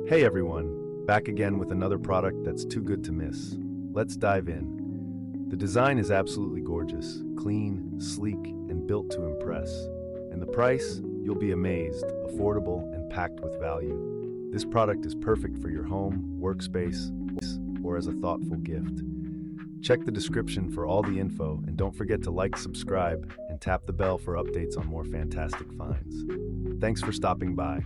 Hey everyone, back again with another product that's too good to miss. Let's dive in. The design is absolutely gorgeous, clean, sleek, and built to impress. And the price? You'll be amazed, affordable, and packed with value. This product is perfect for your home, workspace, or as a thoughtful gift. Check the description for all the info, and don't forget to like, subscribe, and tap the bell for updates on more fantastic finds. Thanks for stopping by.